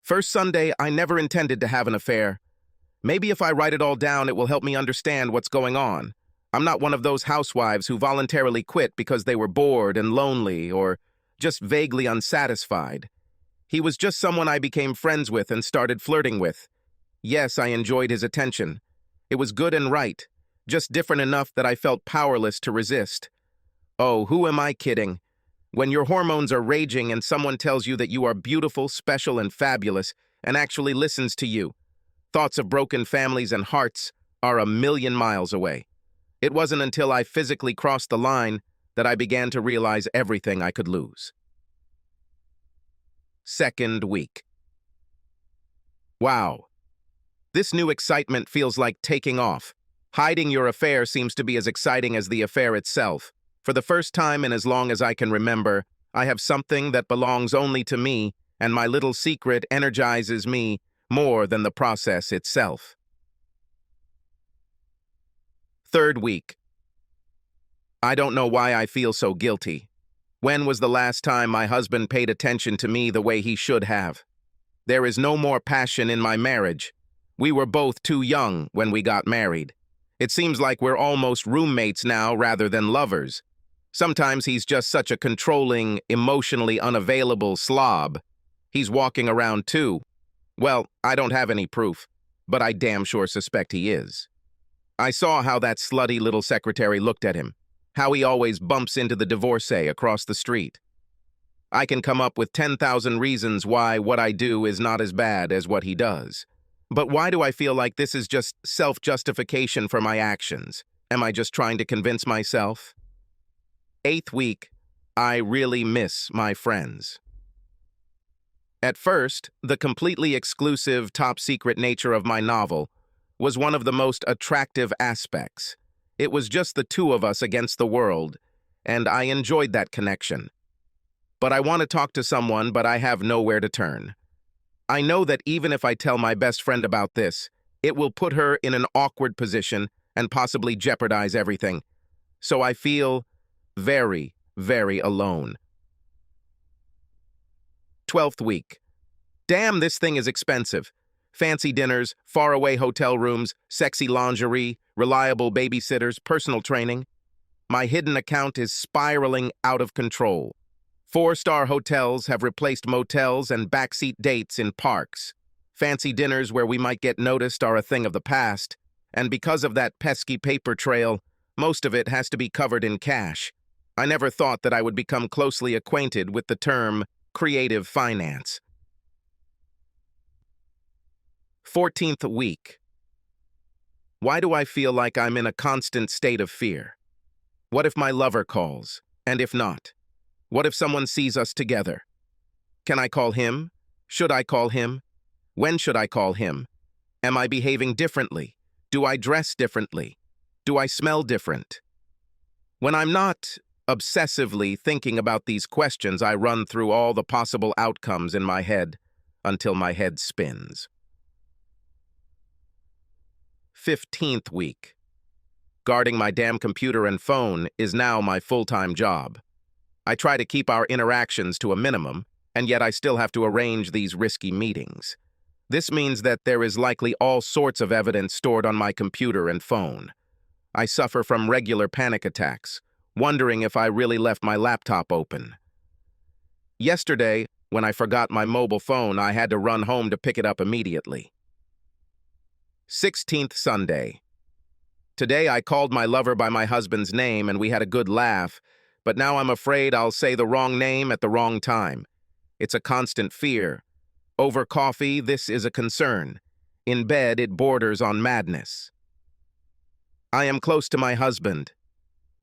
First Sunday, I never intended to have an affair. Maybe if I write it all down, it will help me understand what's going on. I'm not one of those housewives who voluntarily quit because they were bored and lonely or just vaguely unsatisfied. He was just someone I became friends with and started flirting with. Yes, I enjoyed his attention. It was good and right, just different enough that I felt powerless to resist. Oh, who am I kidding? When your hormones are raging and someone tells you that you are beautiful, special, and fabulous, and actually listens to you, thoughts of broken families and hearts are a million miles away. It wasn't until I physically crossed the line that I began to realize everything I could lose. Second week. Wow. This new excitement feels like taking off. Hiding your affair seems to be as exciting as the affair itself. For the first time in as long as I can remember, I have something that belongs only to me, and my little secret energizes me more than the process itself. Third week. I don't know why I feel so guilty. When was the last time my husband paid attention to me the way he should have? There is no more passion in my marriage. We were both too young when we got married. It seems like we're almost roommates now rather than lovers. Sometimes he's just such a controlling, emotionally unavailable slob. He's walking around too. Well, I don't have any proof, but I damn sure suspect he is. I saw how that slutty little secretary looked at him, how he always bumps into the divorcee across the street. I can come up with 10,000 reasons why what I do is not as bad as what he does. But why do I feel like this is just self-justification for my actions? Am I just trying to convince myself? Eighth week, I really miss my friends. At first, the completely exclusive, top-secret nature of my novel was one of the most attractive aspects. It was just the two of us against the world, and I enjoyed that connection. But I want to talk to someone, but I have nowhere to turn. I know that even if I tell my best friend about this, it will put her in an awkward position and possibly jeopardize everything. So I feel very, very alone. 12th week. Damn, this thing is expensive. Fancy dinners, faraway hotel rooms, sexy lingerie, reliable babysitters, personal training. My hidden account is spiraling out of control. 4-star hotels have replaced motels and backseat dates in parks. Fancy dinners where we might get noticed are a thing of the past, and because of that pesky paper trail, most of it has to be covered in cash. I never thought that I would become closely acquainted with the term creative finance. 14th week. Why do I feel like I'm in a constant state of fear? What if my lover calls? And if not? What if someone sees us together? Can I call him? Should I call him? When should I call him? Am I behaving differently? Do I dress differently? Do I smell different? When I'm not obsessively thinking about these questions, I run through all the possible outcomes in my head until my head spins. 15th week. Guarding my damn computer and phone is now my full-time job. I try to keep our interactions to a minimum, and yet I still have to arrange these risky meetings. This means that there is likely all sorts of evidence stored on my computer and phone. I suffer from regular panic attacks, wondering if I really left my laptop open. Yesterday, when I forgot my mobile phone, I had to run home to pick it up immediately. 16th Sunday. Today I called my lover by my husband's name and we had a good laugh, but now I'm afraid I'll say the wrong name at the wrong time. It's a constant fear. Over coffee, this is a concern. In bed, it borders on madness. I am close to my husband.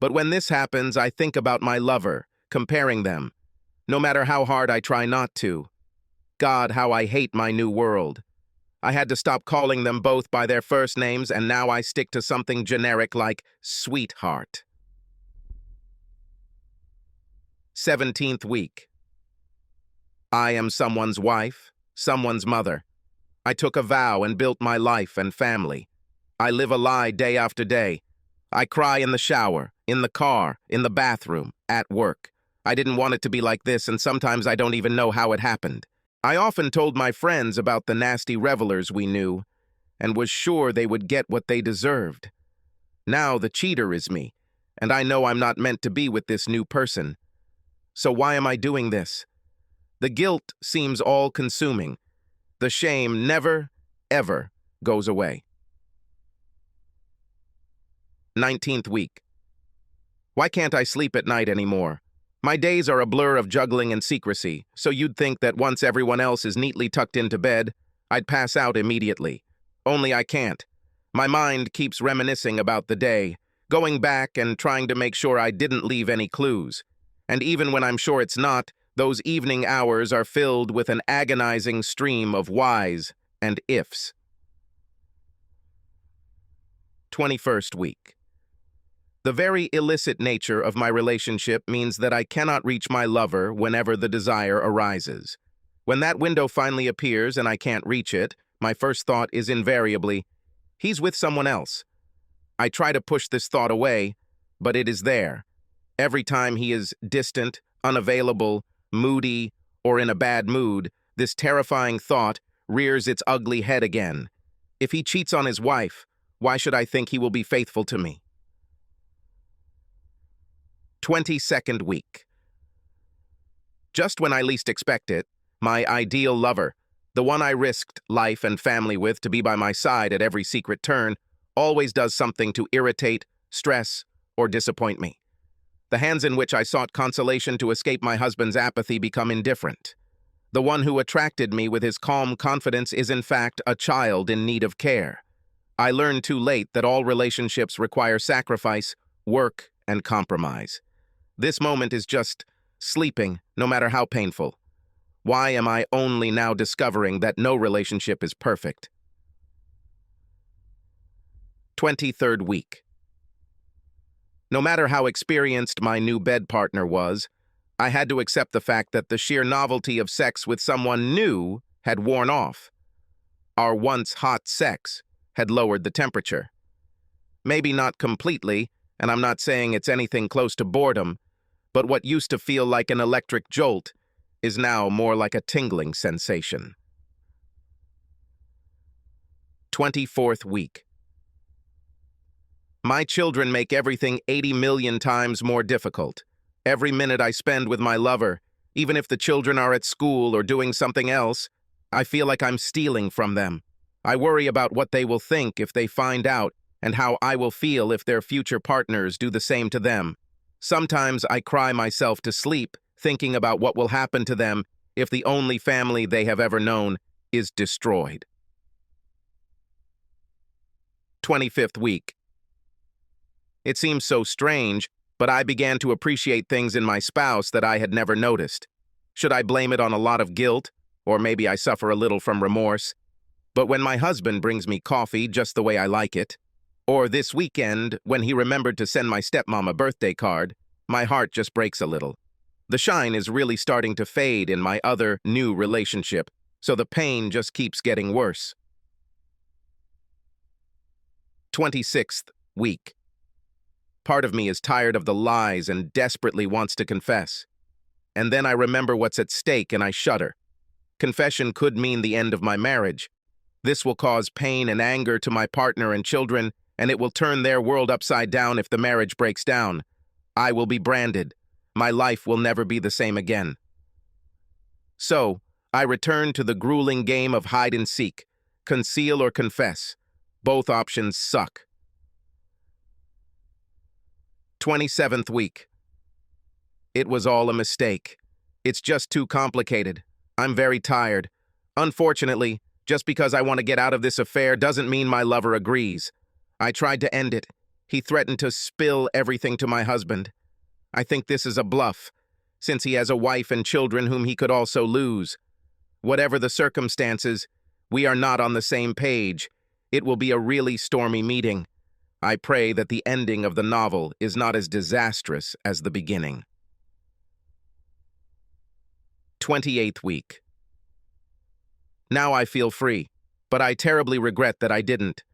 But when this happens, I think about my lover, comparing them. No matter how hard I try not to. God, how I hate my new world. I had to stop calling them both by their first names, and now I stick to something generic like sweetheart. 17th week. I am someone's wife, someone's mother. I took a vow and built my life and family. I live a lie day after day. I cry in the shower, in the car, in the bathroom, at work. I didn't want it to be like this, and sometimes I don't even know how it happened. I often told my friends about the nasty revelers we knew, and was sure they would get what they deserved. Now the cheater is me, and I know I'm not meant to be with this new person. So why am I doing this? The guilt seems all-consuming. The shame never, ever goes away. 19th week. Why can't I sleep at night anymore? My days are a blur of juggling and secrecy, so you'd think that once everyone else is neatly tucked into bed, I'd pass out immediately. Only I can't. My mind keeps reminiscing about the day, going back and trying to make sure I didn't leave any clues. And even when I'm sure it's not, those evening hours are filled with an agonizing stream of whys and ifs. 21st week. The very illicit nature of my relationship means that I cannot reach my lover whenever the desire arises. When that window finally appears and I can't reach it, my first thought is invariably, he's with someone else. I try to push this thought away, but it is there. Every time he is distant, unavailable, moody, or in a bad mood, this terrifying thought rears its ugly head again. If he cheats on his wife, why should I think he will be faithful to me? 22nd week. Just when I least expect it, my ideal lover, the one I risked life and family with to be by my side at every secret turn, always does something to irritate, stress, or disappoint me. The hands in which I sought consolation to escape my husband's apathy become indifferent. The one who attracted me with his calm confidence is in fact a child in need of care. I learned too late that all relationships require sacrifice, work, and compromise. This moment is just sleeping, no matter how painful. Why am I only now discovering that no relationship is perfect? 23rd week. No matter how experienced my new bed partner was, I had to accept the fact that the sheer novelty of sex with someone new had worn off. Our once hot sex had lowered the temperature. Maybe not completely, and I'm not saying it's anything close to boredom, but what used to feel like an electric jolt is now more like a tingling sensation. 24th week. My children make everything 80 million times more difficult. Every minute I spend with my lover, even if the children are at school or doing something else, I feel like I'm stealing from them. I worry about what they will think if they find out and how I will feel if their future partners do the same to them. Sometimes I cry myself to sleep, thinking about what will happen to them if the only family they have ever known is destroyed. 25th week. It seems so strange, but I began to appreciate things in my spouse that I had never noticed. Should I blame it on a lot of guilt, or maybe I suffer a little from remorse? But when my husband brings me coffee just the way I like it, or this weekend, when he remembered to send my stepmom a birthday card, my heart just breaks a little. The shine is really starting to fade in my other new relationship, so the pain just keeps getting worse. 26th week. Part of me is tired of the lies and desperately wants to confess. And then I remember what's at stake and I shudder. Confession could mean the end of my marriage. This will cause pain and anger to my partner and children, and it will turn their world upside down if the marriage breaks down. I will be branded. My life will never be the same again. So, I return to the grueling game of hide and seek, conceal or confess. Both options suck. 27th week. It was all a mistake. It's just too complicated. I'm very tired. Unfortunately, just because I want to get out of this affair doesn't mean my lover agrees. I tried to end it. He threatened to spill everything to my husband. I think this is a bluff, since he has a wife and children whom he could also lose. Whatever the circumstances, we are not on the same page. It will be a really stormy meeting. I pray that the ending of the novel is not as disastrous as the beginning. 28th week. Now I feel free, but I terribly regret that I didn't.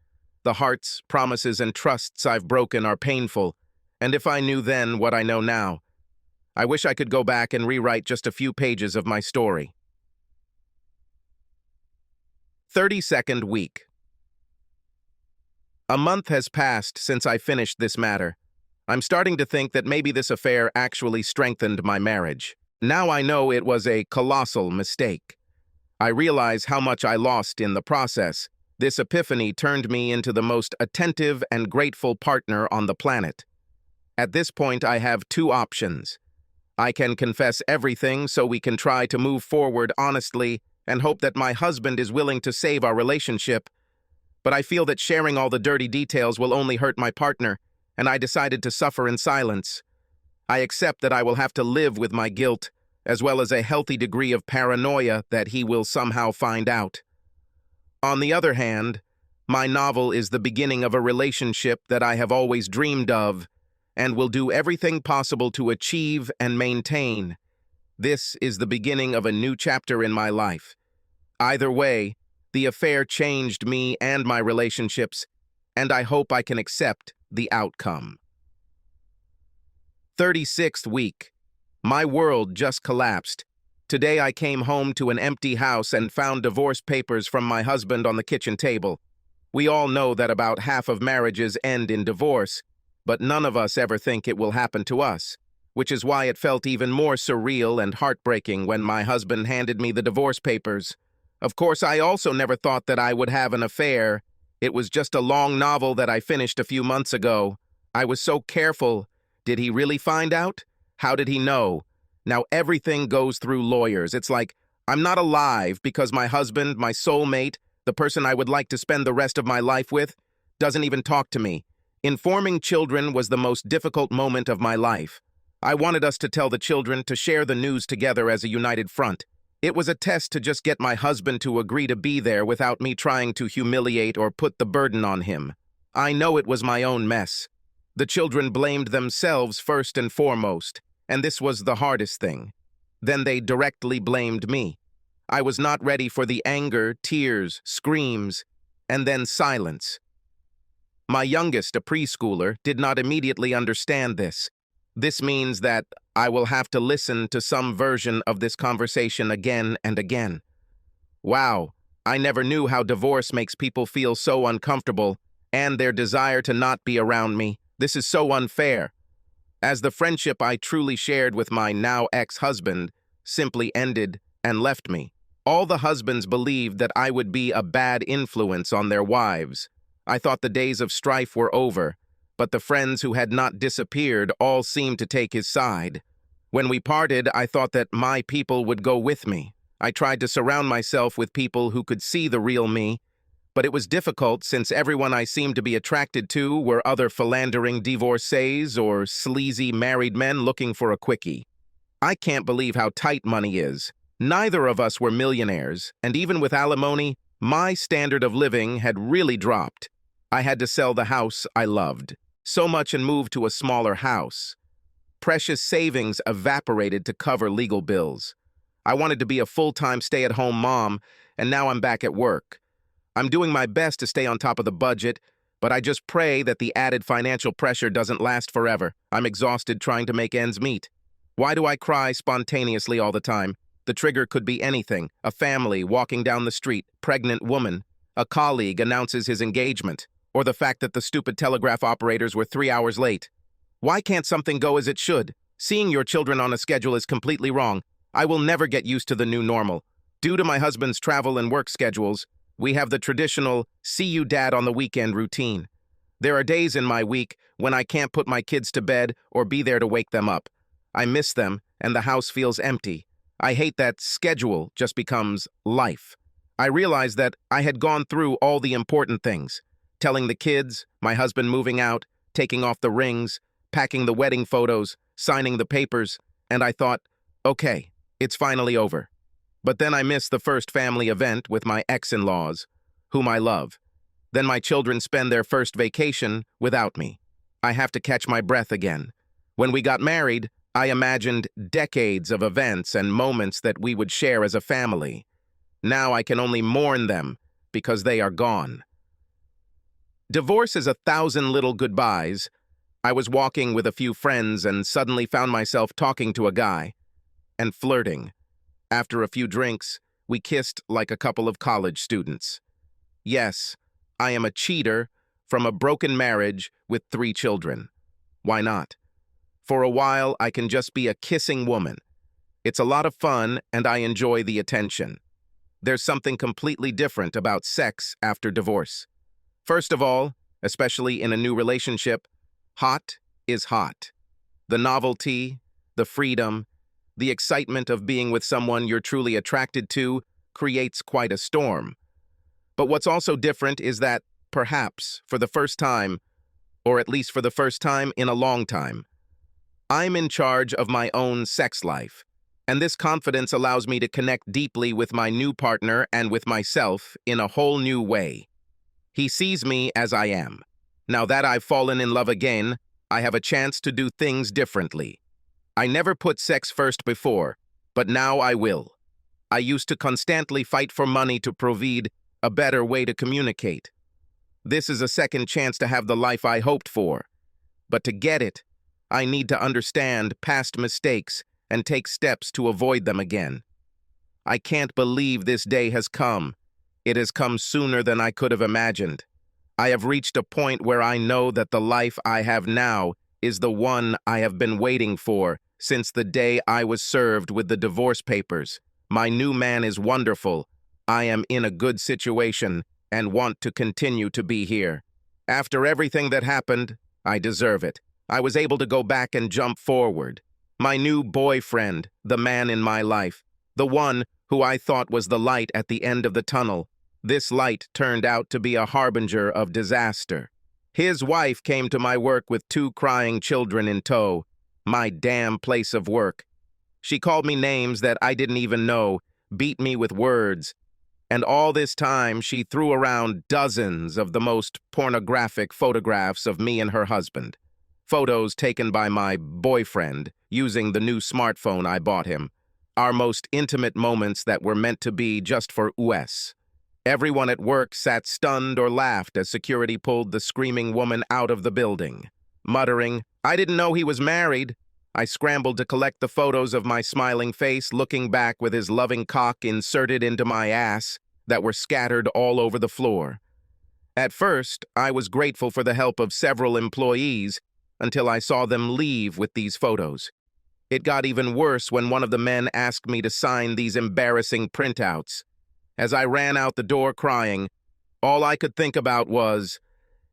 The hearts, promises, and trusts I've broken are painful, and if I knew then what I know now, I wish I could go back and rewrite just a few pages of my story. 32nd week. A month has passed since I finished this matter. I'm starting to think that maybe this affair actually strengthened my marriage. Now I know it was a colossal mistake. I realize how much I lost in the process. This epiphany turned me into the most attentive and grateful partner on the planet. At this point, I have two options. I can confess everything so we can try to move forward honestly and hope that my husband is willing to save our relationship. But I feel that sharing all the dirty details will only hurt my partner, and I decided to suffer in silence. I accept that I will have to live with my guilt, as well as a healthy degree of paranoia that he will somehow find out. On the other hand, my novel is the beginning of a relationship that I have always dreamed of, and will do everything possible to achieve and maintain. This is the beginning of a new chapter in my life. Either way, the affair changed me and my relationships, and I hope I can accept the outcome. 36th week. My world just collapsed. Today I came home to an empty house and found divorce papers from my husband on the kitchen table. We all know that about half of marriages end in divorce, but none of us ever think it will happen to us, which is why it felt even more surreal and heartbreaking when my husband handed me the divorce papers. Of course, I also never thought that I would have an affair. It was just a long novel that I finished a few months ago. I was so careful. Did he really find out? How did he know? Now everything goes through lawyers. It's like, I'm not alive because my husband, my soulmate, the person I would like to spend the rest of my life with, doesn't even talk to me. Informing children was the most difficult moment of my life. I wanted us to tell the children to share the news together as a united front. It was a test to just get my husband to agree to be there without me trying to humiliate or put the burden on him. I know it was my own mess. The children blamed themselves first and foremost, and this was the hardest thing. Then they directly blamed me. I was not ready for the anger, tears, screams, and then silence. My youngest, a preschooler, did not immediately understand this. This means that I will have to listen to some version of this conversation again and again. Wow, I never knew how divorce makes people feel so uncomfortable and their desire to not be around me. This is so unfair. As the friendship I truly shared with my now ex-husband simply ended and left me. All the husbands believed that I would be a bad influence on their wives. I thought the days of strife were over, but the friends who had not disappeared all seemed to take his side. When we parted, I thought that my people would go with me. I tried to surround myself with people who could see the real me, but it was difficult since everyone I seemed to be attracted to were other philandering divorcees or sleazy married men looking for a quickie. I can't believe how tight money is. Neither of us were millionaires, and even with alimony, my standard of living had really dropped. I had to sell the house I loved so much and move to a smaller house. Precious savings evaporated to cover legal bills. I wanted to be a full-time stay-at-home mom, and now I'm back at work. I'm doing my best to stay on top of the budget, but I just pray that the added financial pressure doesn't last forever. I'm exhausted trying to make ends meet. Why do I cry spontaneously all the time? The trigger could be anything: a family walking down the street, pregnant woman, a colleague announces his engagement, or the fact that the stupid telegraph operators were 3 hours late. Why can't something go as it should? Seeing your children on a schedule is completely wrong. I will never get used to the new normal. Due to my husband's travel and work schedules, we have the traditional see you dad on the weekend routine. There are days in my week when I can't put my kids to bed or be there to wake them up. I miss them, and the house feels empty. I hate that schedule just becomes life. I realized that I had gone through all the important things: telling the kids, my husband moving out, taking off the rings, packing the wedding photos, signing the papers, and I thought, okay, it's finally over. But then I missed the first family event with my ex-in-laws, whom I love. Then my children spend their first vacation without me. I have to catch my breath again. When we got married, I imagined decades of events and moments that we would share as a family. Now I can only mourn them because they are gone. Divorce is 1,000 little goodbyes. I was walking with a few friends and suddenly found myself talking to a guy and flirting. After a few drinks, We kissed like a couple of college students. Yes, I am a cheater from a broken marriage with 3 children. Why not? For a while, I can just be a kissing woman. It's a lot of fun, and I enjoy the attention. There's something completely different about sex after divorce. First of all, especially in a new relationship, hot is hot. The novelty, the freedom, the excitement of being with someone you're truly attracted to creates quite a storm. But what's also different is that, perhaps, for the first time, or at least for the first time in a long time, I'm in charge of my own sex life, and this confidence allows me to connect deeply with my new partner and with myself in a whole new way. He sees me as I am. Now that I've fallen in love again, I have a chance to do things differently. I never put sex first before, but now I will. I used to constantly fight for money to provide a better way to communicate. This is a second chance to have the life I hoped for. But to get it, I need to understand past mistakes and take steps to avoid them again. I can't believe this day has come. It has come sooner than I could have imagined. I have reached a point where I know that the life I have now is the one I have been waiting for since the day I was served with the divorce papers. My new man is wonderful. I am in a good situation and want to continue to be here. After everything that happened, I deserve it. I was able to go back and jump forward. My new boyfriend, the man in my life, the one who I thought was the light at the end of the tunnel. This light turned out to be a harbinger of disaster. His wife came to my work with 2 crying children in tow. My damn place of work. She called me names that I didn't even know, beat me with words, and all this time she threw around dozens of the most pornographic photographs of me and her husband. Photos taken by my boyfriend using the new smartphone I bought him. Our most intimate moments that were meant to be just for us. Everyone at work sat stunned or laughed as security pulled the screaming woman out of the building. Muttering, "I didn't know he was married," I scrambled to collect the photos of my smiling face looking back with his loving cock inserted into my ass that were scattered all over the floor. At first, I was grateful for the help of several employees until I saw them leave with these photos. It got even worse when one of the men asked me to sign these embarrassing printouts. As I ran out the door crying, all I could think about was,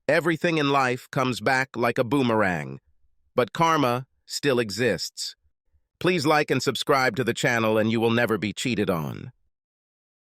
everything in life comes back like a boomerang, but karma still exists. Please like and subscribe to the channel and you will never be cheated on.